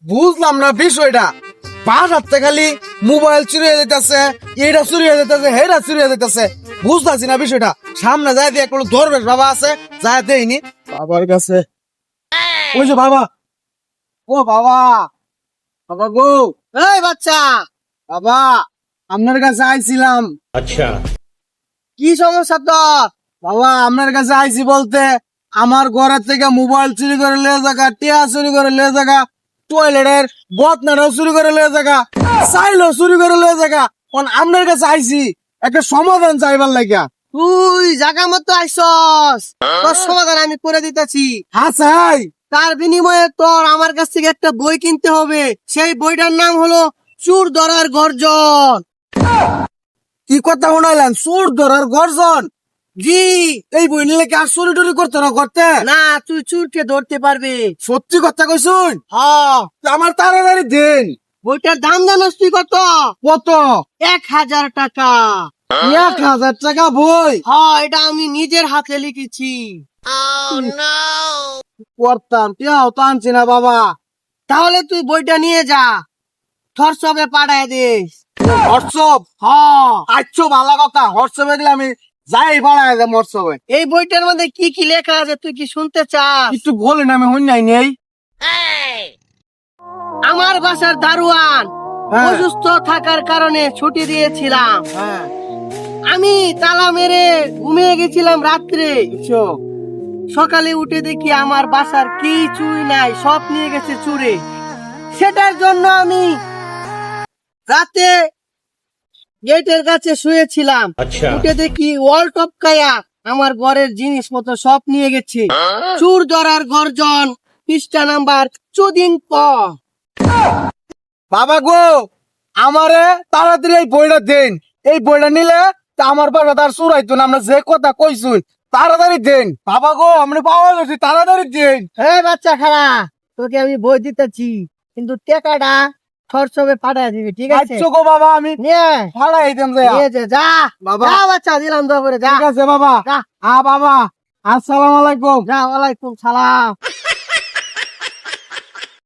বুঝলাম না বিষয়টা। বাসাতে খালি মোবাইল চুরি হয়ে যেতেছে, এটা চুরি হয়ে যেতেছে, হেটা চুরি হয়ে যেতেছে, বুঝতেছি না বিষয়টা। সামনে যাই দিয়ে একটু ধরবে, বাবা আছে যাই দেয়নি বাবার কাছে। ওই যে বাবা, ও বাবা, বাবা গো, এই বাচ্চা, বাবা আপনার কাছে আইছিলাম। अच्छा। কি সমস্যা তোর? বাবা আপনার কাছে আইছি বলতে, আমার ঘরের থেকে মোবাইল চুরি করে লিয়ে জায়গা, টিয়া চুরি করে লিয়ে জায়গা, টয়লেটের বদনাটাও চুরি করে লিয়ে জায়গা, চাইলো চুরি করে লিয়ে জায়গা। আপনার কাছে আইছি একটা সমাধান চাইবার লাগিয়া। তুই জায়গা মতো আইসস, তোর সমাধান আমি করে দিতেছি। হ্যাঁ চাই। তার বিনিময়ে তোর আমার কাছ থেকে একটা বই কিনতে হবে। সেই বইটার নাম হলো চোর ধরার গর্জন। কি কথা শোনাইলেন? চোর ধরার গর্জন? জি। এই বই নিলে কি আর চুরি টুরি করতে না করতে? না, তুই চোরকে ধরতে পারবি। সত্যি কথা কইছুন? হ্যাঁ। আমার তাড়াতাড়ি দিন। বইটার দাম জানোস তুই কত? কত? 1000 টাকা। 1000 টাকা বই? হ্যাঁ, এটা আমি নিজের হাতে লিখেছি। করতাম, টিয়াও তো আনছি না বাবা। তাহলে তুই বইটা নিয়ে যা, থরসবে পাঠায় দিস। হোয়াটসঅ্যাপ? হ্যাঁ। আচ্ছা ভালো কথা, হোয়াটসঅ্যাপে দিলে আমি যাই ভাড়ায় যাবো হোয়াটসঅ্যাপে। এই বইটার মধ্যে কি কি লেখা আছে তুই কি শুনতে চাস? একটু বলেন, আমি হই নাই নেই। আমার বাসার দারোয়ান হ্যাঁ। অসুস্থ থাকার কারণে ছুটি দিয়েছিলাম। হ্যাঁ, আমি তালা মেরে ঘুমিয়ে গেছিলাম রাত্রে। বুঝছো? সকালে উঠে দেখি আমার বাসার কিছুই নাই, সব নিয়ে গেছে চুরে। সেটার জন্য আমি রাতে গেটের কাছে শুয়েছিলাম। अच्छा। উঠে দেখি ওয়াল টপকায়া আমার ঘরের জিনিসপত্র সব নিয়ে গেছে। চুর ধরার গর্জন, পৃষ্ঠা নাম্বার 14 বাবা গো, আমারে তাড়াতাড়ি এই বইটা দেন। এই বইটা নিলে তা আমার বাবা তার চুরাইতো না। আমরা যে কথা কইছুন তাড়াতাড়ি দেন। বাবা গো, আমরা পাওয়া গেছি, তাড়াতাড়ি দেন। এই বাচ্চা খারা, তোকে আমি বই দিতেছি, কিন্তু টাকাটা থরসবে পাঠায় দিবি, ঠিক আছে? আচ্ছা গো বাবা, আমি নিয়ে ভাড়াই দেন যে। নিয়ে যা বাবা। যা বাচ্চা, দিলাম তো করে যা ঠিক আছে বাবা। যা। বাবা, আসসালামু আলাইকুম। যা, ওয়ালাইকুম সালাম।